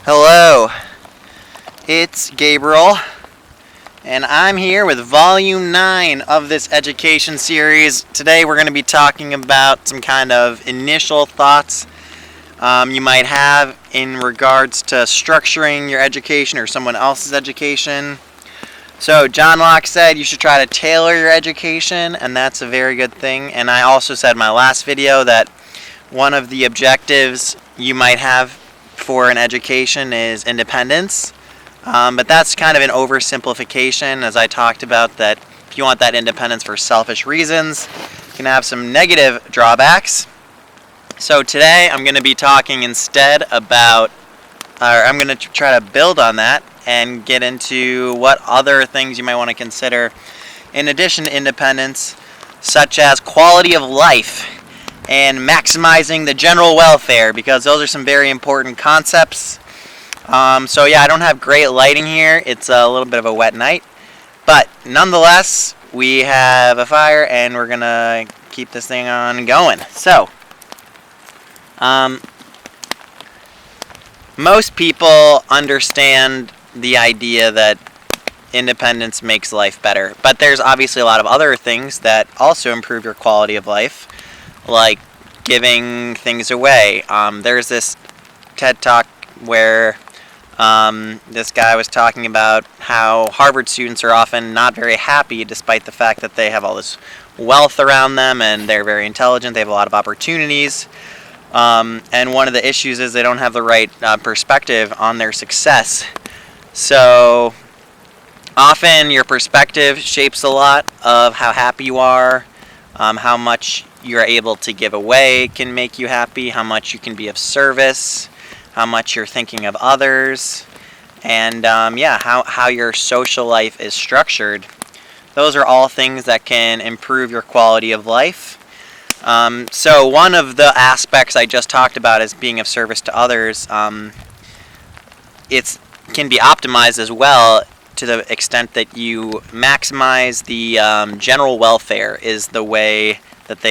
Hello, it's Gabriel, and I'm here with Volume 9 of this education series. Today we're going to be talking about some kind of initial thoughts you might have in regards to structuring your education or someone else's education. So John Locke said you should try to tailor your education, and that's a very good thing. And I also said in my last video that one of the objectives you might have for an education is independence, but that's kind of an oversimplification, as I talked about, that if you want that independence for selfish reasons, it can have some negative drawbacks. So today I'm going to be talking instead about, or I'm going to try to build on that and get into what other things you might want to consider in addition to independence, such as quality of life and maximizing the general welfare, because those are some very important concepts. So yeah, I don't have great lighting here. It's a little bit of a wet night, but nonetheless, we have a fire and we're gonna keep this thing on going. So, most people understand the idea that independence makes life better, but there's obviously a lot of other things that also improve your quality of life, like giving things away. There's this TED Talk where this guy was talking about how Harvard students are often not very happy despite the fact that they have all this wealth around them and they're very intelligent, they have a lot of opportunities. And one of the issues is they don't have the right perspective on their success. So often your perspective shapes a lot of how happy you are, how much you're able to give away can make you happy, how much you can be of service, how much you're thinking of others, and how your social life is structured. Those are all things that can improve your quality of life. So one of the aspects I just talked about as being of service to others, it can be optimized as well to the extent that you maximize the general welfare is the way that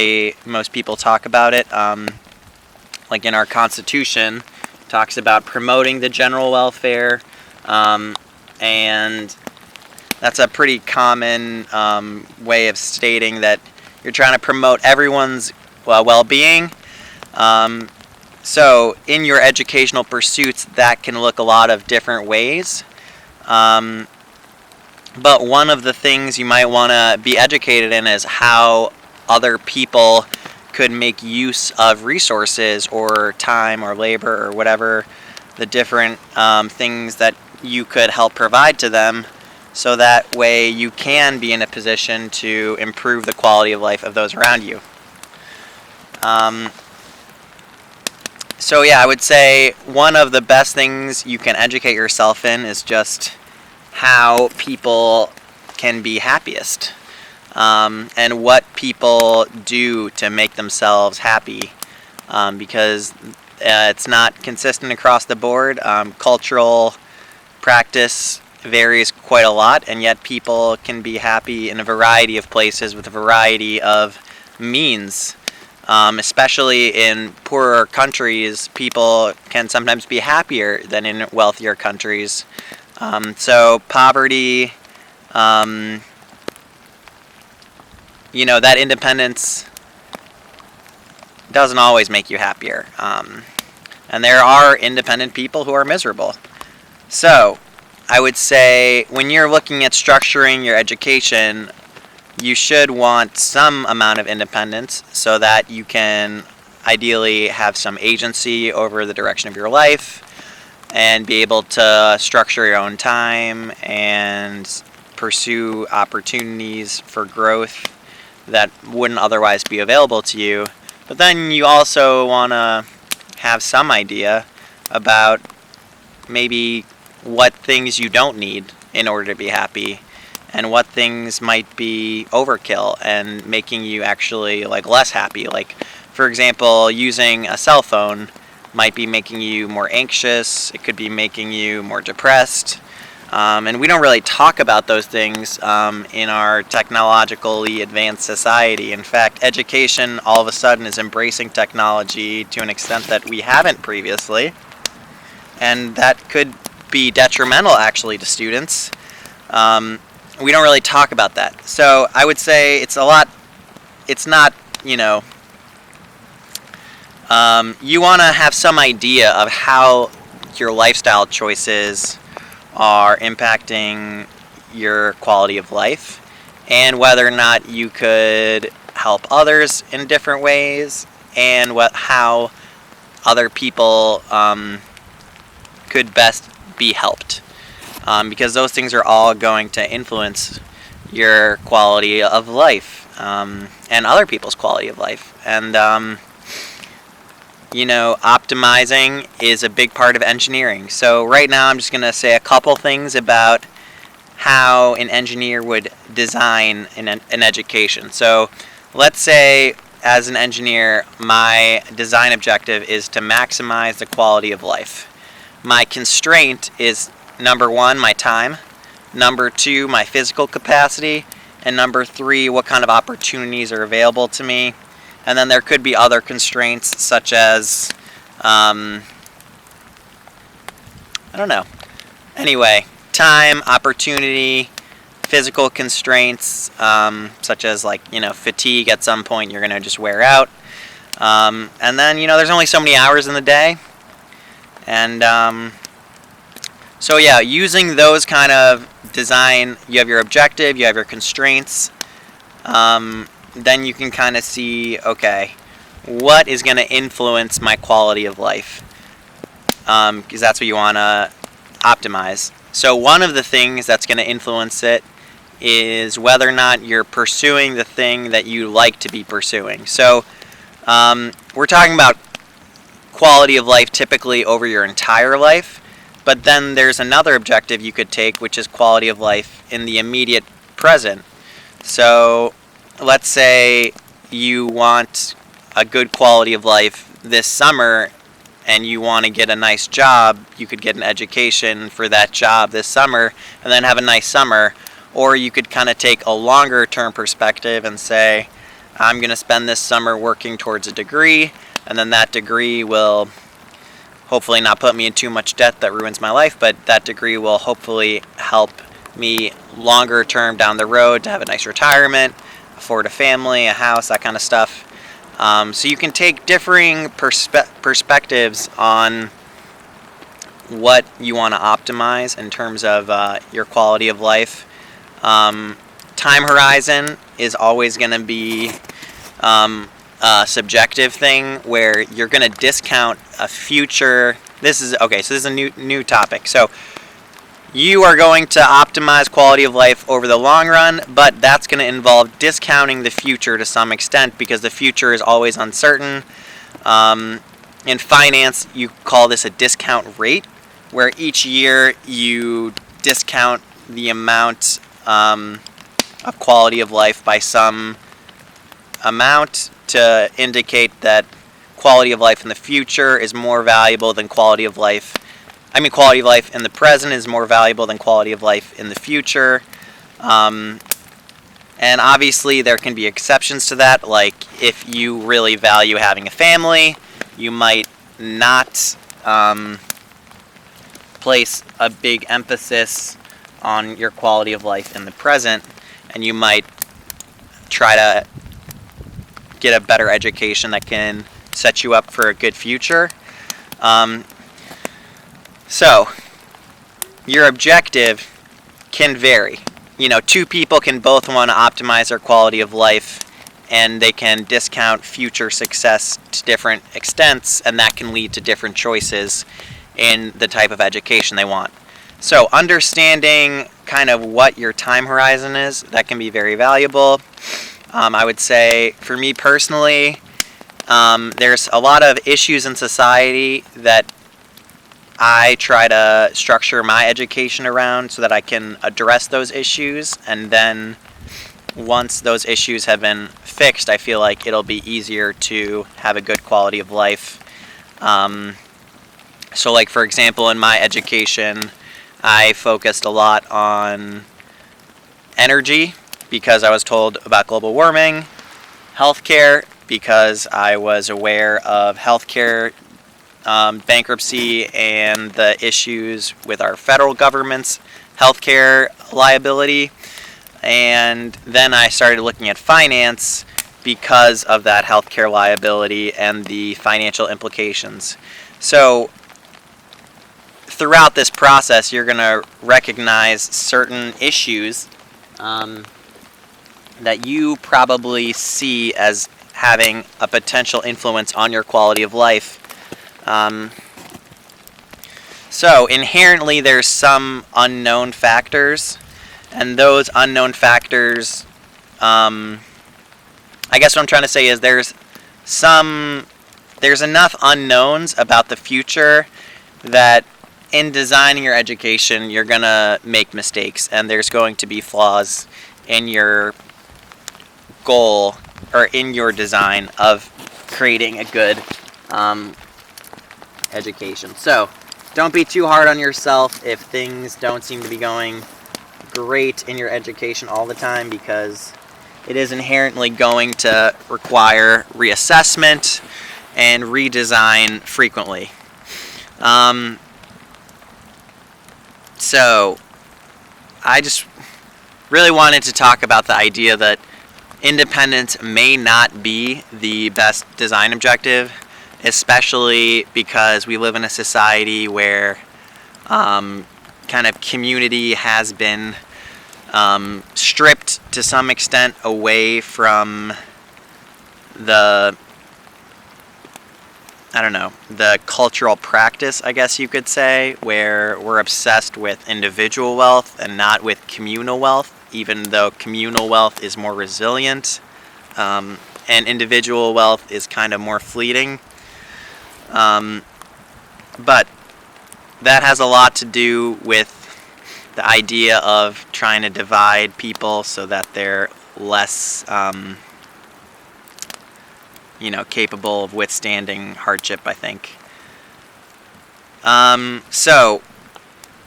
most people talk about it. Like in our Constitution, it talks about promoting the general welfare, and that's a pretty common way of stating that you're trying to promote everyone's well-being. So in your educational pursuits, that can look a lot of different ways. But one of the things you might want to be educated in is how other people could make use of resources or time or labor or whatever the different things that you could help provide to them, so that way you can be in a position to improve the quality of life of those around you. So yeah, I would say one of the best things you can educate yourself in is just how people can be happiest, and what people do to make themselves happy, because it's not consistent across the board. Cultural practice varies quite a lot, and yet people can be happy in a variety of places with a variety of means. Especially in poorer countries, people can sometimes be happier than in wealthier countries. So poverty, that independence doesn't always make you happier. And there are independent people who are miserable. So I would say when you're looking at structuring your education, you should want some amount of independence so that you can ideally have some agency over the direction of your life and be able to structure your own time and pursue opportunities for growth that wouldn't otherwise be available to you. But then you also want to have some idea about maybe what things you don't need in order to be happy, and what things might be overkill and making you actually less happy. Like, for example, using a cell phone might be making you more anxious, it could be making you more depressed, and we don't really talk about those things in our technologically advanced society. In fact, education all of a sudden is embracing technology to an extent that we haven't previously. and that could be detrimental actually to students. We don't really talk about that. So I would say it's not, you want to have some idea of how your lifestyle choices are impacting your quality of life, and whether or not you could help others in different ways, and how other people could best be helped, because those things are all going to influence your quality of life, and other people's quality of life. And optimizing is a big part of engineering. So right now I'm just going to say a couple things about how an engineer would design an education. So let's say as an engineer, my design objective is to maximize the quality of life. My constraint is, number one, my time, number two, my physical capacity, and number three, what kind of opportunities are available to me. And then there could be other constraints, such as, I don't know. Anyway, time, opportunity, physical constraints, such as fatigue at some point you're going to just wear out. And then, there's only so many hours in the day. And so yeah, using those kind of design, you have your objective, you have your constraints. Then you can kind of see, okay, what is going to influence my quality of life? Because that's what you want to optimize. So one of the things that's going to influence it is whether or not you're pursuing the thing that you like to be pursuing. So we're talking about quality of life typically over your entire life, but then there's another objective you could take, which is quality of life in the immediate present. So let's say you want a good quality of life this summer and you want to get a nice job. You could get an education for that job this summer and then have a nice summer. Or you could kind of take a longer term perspective and say, I'm going to spend this summer working towards a degree, and then that degree will hopefully not put me in too much debt that ruins my life, but that degree will hopefully help me longer term down the road to have a nice retirement, afford a family, a house, that kind of stuff. So you can take differing perspectives on what you want to optimize in terms of your quality of life. Time horizon is always going to be a subjective thing where you're going to discount a future. This is a new topic. So you are going to optimize quality of life over the long run, but that's going to involve discounting the future to some extent, because the future is always uncertain. In finance, you call this a discount rate, where each year you discount the amount of quality of life by some amount to indicate that quality of life in the future is more valuable than quality of life in the present is more valuable than quality of life in the future. And obviously there can be exceptions to that, like if you really value having a family, you might not place a big emphasis on your quality of life in the present, and you might try to get a better education that can set you up for a good future. So, your objective can vary. Two people can both want to optimize their quality of life, and they can discount future success to different extents, and that can lead to different choices in the type of education they want. So, understanding kind of what your time horizon is, that can be very valuable. I would say, for me personally, there's a lot of issues in society that I try to structure my education around so that I can address those issues, and then once those issues have been fixed, I feel like it'll be easier to have a good quality of life. So like, for example, in my education, I focused a lot on energy because I was told about global warming, healthcare because I was aware of healthcare bankruptcy and the issues with our federal government's healthcare liability. And then I started looking at finance because of that healthcare liability and the financial implications. So throughout this process, you're going to recognize certain issues that you probably see as having a potential influence on your quality of life. So inherently there's some unknown factors, and those unknown factors, I guess what I'm trying to say is there's enough unknowns about the future that in designing your education you're going to make mistakes, and there's going to be flaws in your goal or in your design of creating a good education. So don't be too hard on yourself if things don't seem to be going great in your education all the time, because it is inherently going to require reassessment and redesign frequently. So I just really wanted to talk about the idea that independence may not be the best design objective, especially because we live in a society where kind of community has been stripped to some extent away from the cultural practice, I guess you could say, where we're obsessed with individual wealth and not with communal wealth, even though communal wealth is more resilient, and individual wealth is kind of more fleeting. But that has a lot to do with the idea of trying to divide people so that they're less capable of withstanding hardship, I think. So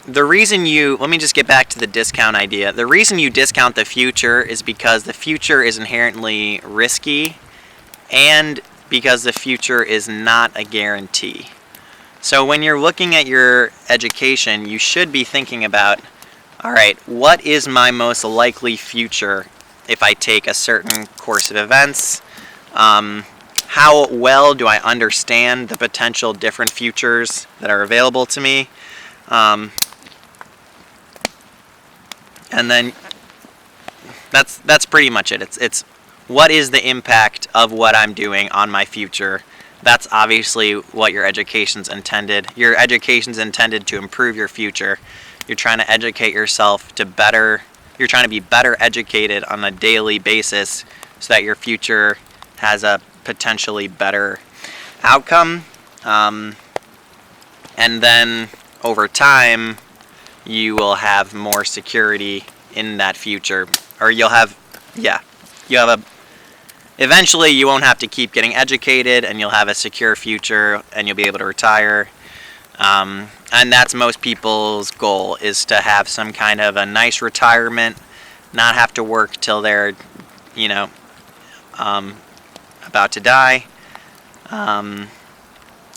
the reason let me just get back to the discount idea. The reason you discount the future is because the future is inherently risky, and because the future is not a guarantee. So when you're looking at your education, you should be thinking about, all right, what is my most likely future if I take a certain course of events? How well do I understand the potential different futures that are available to me? And then that's pretty much it. It's what is the impact of what I'm doing on my future? That's obviously what your education's intended. Your education's intended to improve your future. You're trying to educate yourself you're trying to be better educated on a daily basis so that your future has a potentially better outcome. And then over time, you will have more security in that future. Or eventually you won't have to keep getting educated, and you'll have a secure future, and you'll be able to retire. And that's most people's goal, is to have some kind of a nice retirement, not have to work till they're, about to die.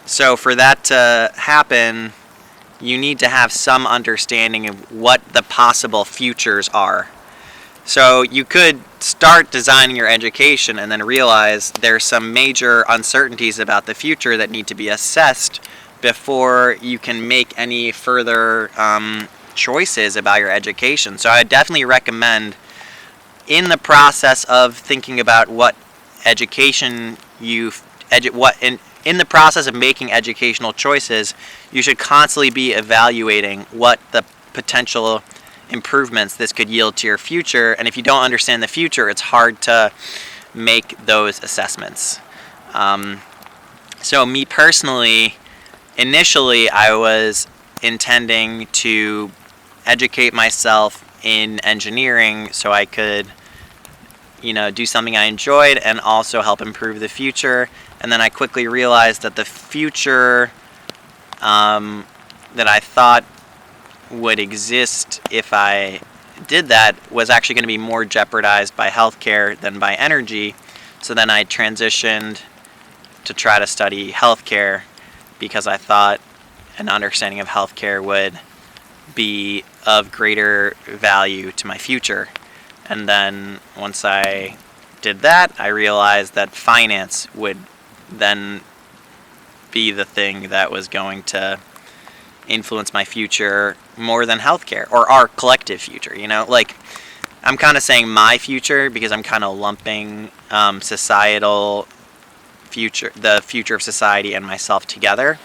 So for that to happen, you need to have some understanding of what the possible futures are. So you could start designing your education and then realize there's some major uncertainties about the future that need to be assessed before you can make any further choices about your education. So I definitely recommend, in the process of thinking about what education in the process of making educational choices, you should constantly be evaluating what the potential improvements this could yield to your future. And if you don't understand the future, it's hard to make those assessments. So me personally, initially I was intending to educate myself in engineering so I could do something I enjoyed and also help improve the future. And then I quickly realized that the future that I thought would exist if I did that was actually going to be more jeopardized by healthcare than by energy. So then I transitioned to try to study healthcare, because I thought an understanding of healthcare would be of greater value to my future. And then once I did that, I realized that finance would then be the thing that was going to influence my future more than healthcare, or our collective future. Like, I'm kind of saying my future because I'm kind of lumping societal future, the future of society, and myself together.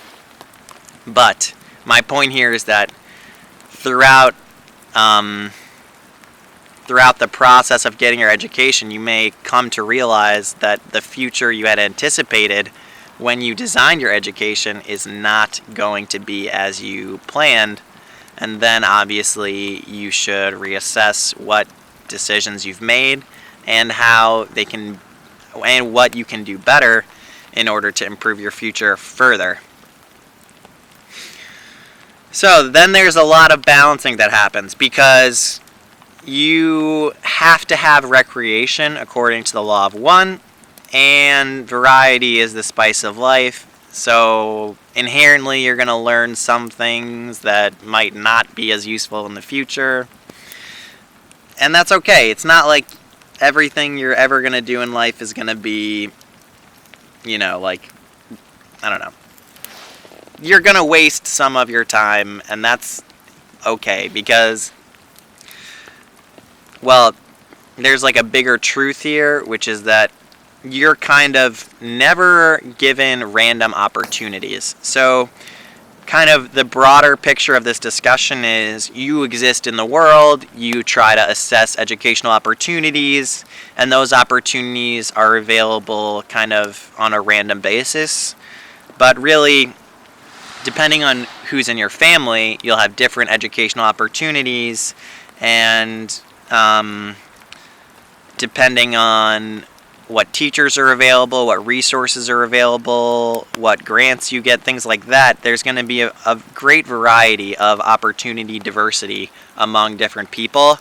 But my point here is that throughout the process of getting your education, you may come to realize that the future you had anticipated when you designed your education is not going to be as you planned. And then obviously you should reassess what decisions you've made and how they can, and what you can do better in order to improve your future further. So then there's a lot of balancing that happens, because you have to have recreation according to the law of one, and variety is the spice of life. So inherently you're going to learn some things that might not be as useful in the future. And that's okay. It's not like everything you're ever going to do in life is going to be, like, I don't know. You're going to waste some of your time, and that's okay, because, well, there's like a bigger truth here, which is that you're kind of never given random opportunities. So kind of the broader picture of this discussion is you exist in the world, you try to assess educational opportunities, and those opportunities are available kind of on a random basis. But really, depending on who's in your family, you'll have different educational opportunities, and depending on what teachers are available, what resources are available, what grants you get, things like that, there's going to be a great variety of opportunity diversity among different people.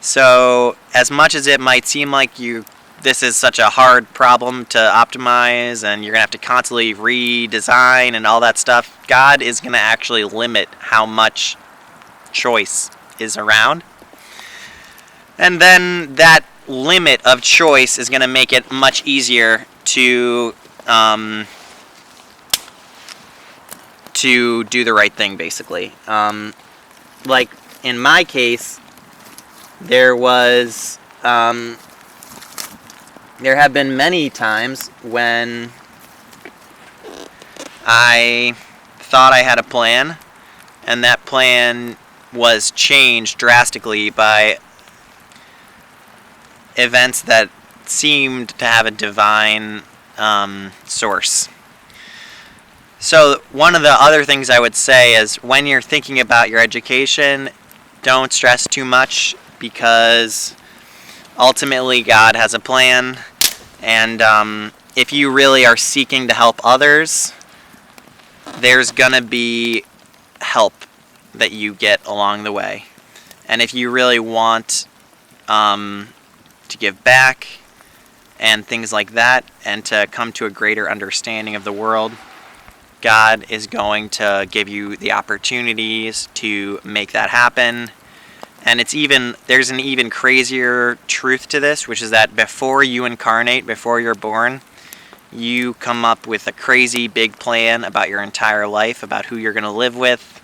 So as much as it might seem like this is such a hard problem to optimize and you're going to have to constantly redesign and all that stuff, God is going to actually limit how much choice is around. And then that limit of choice is going to make it much easier to do the right thing, basically. Like in my case, there have been many times when I thought I had a plan, and that plan was changed drastically by events that seemed to have a divine source. So one of the other things I would say is, when you're thinking about your education, don't stress too much, because ultimately God has a plan, and if you really are seeking to help others, there's gonna be help that you get along the way. And if you really want to give back and things like that, and to come to a greater understanding of the world, God is going to give you the opportunities to make that happen. And there's an even crazier truth to this, which is that before you incarnate, before you're born, you come up with a crazy big plan about your entire life, about who you're going to live with,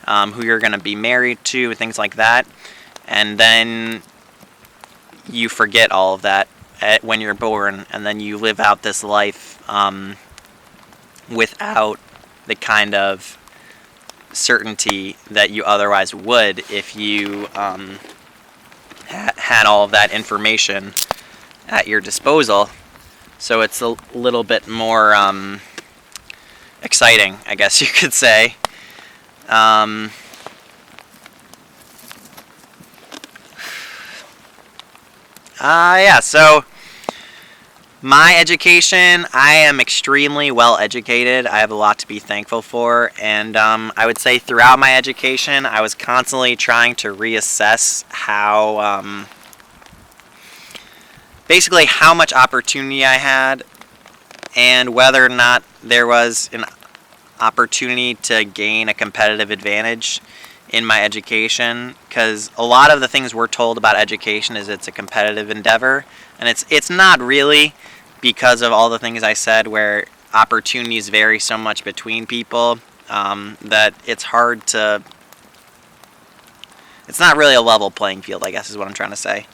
who you're going to be married to, things like that. And then you forget all of that when you're born, and then you live out this life without the kind of certainty that you otherwise would if you had all of that information at your disposal. So it's a little bit more exciting, I guess you could say. So my education, I am extremely well educated. I have a lot to be thankful for, and I would say throughout my education, I was constantly trying to reassess basically how much opportunity I had, and whether or not there was opportunity to gain a competitive advantage in my education, because a lot of the things we're told about education is it's a competitive endeavor, and it's not really, because of all the things I said where opportunities vary so much between people, that it's hard to, it's not really a level playing field, I guess is what I'm trying to say.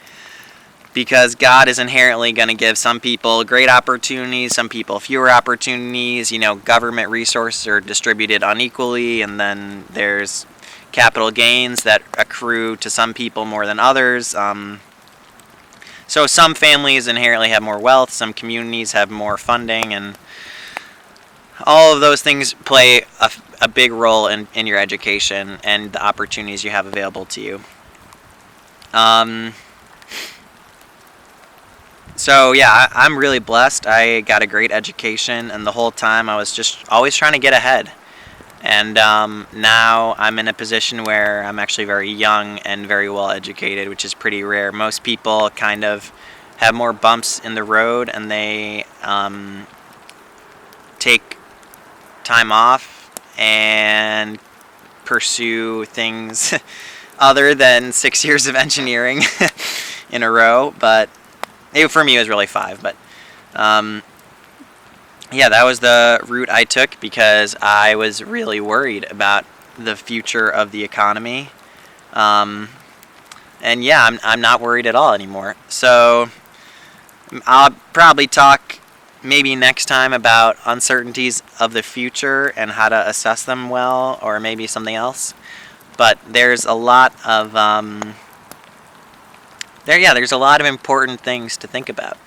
Because God is inherently going to give some people great opportunities, some people fewer opportunities. Government resources are distributed unequally, and then there's capital gains that accrue to some people more than others. So some families inherently have more wealth, some communities have more funding, and all of those things play a big role in your education and the opportunities you have available to you. So yeah, I'm really blessed. I got a great education, and the whole time I was just always trying to get ahead. And now I'm in a position where I'm actually very young and very well educated, which is pretty rare. Most people kind of have more bumps in the road, and they take time off and pursue things other than 6 years of engineering in a row. But for me, it was really 5, but yeah, that was the route I took because I was really worried about the future of the economy. And yeah, I'm not worried at all anymore. So I'll probably talk maybe next time about uncertainties of the future and how to assess them well, or maybe something else. But there's a lot of there's a lot of important things to think about.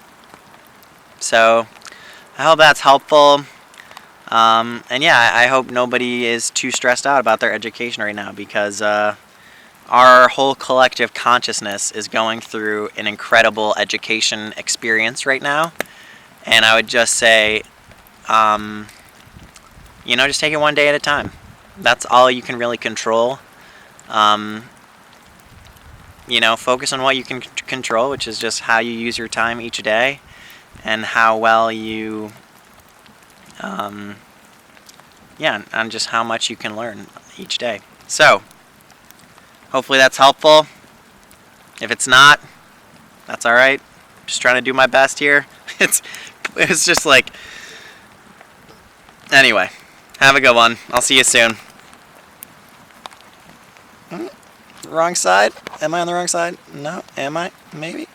So I hope that's helpful. And yeah, I hope nobody is too stressed out about their education right now, because our whole collective consciousness is going through an incredible education experience right now. And I would just say, just take it one day at a time. That's all you can really control. Focus on what you can control, which is just how you use your time each day and how well you, and just how much you can learn each day. So, hopefully that's helpful. If it's not, that's all right. Just trying to do my best here. It's just like, anyway, have a good one. I'll see you soon. Wrong side? Am I on the wrong side? No. Am I? Maybe.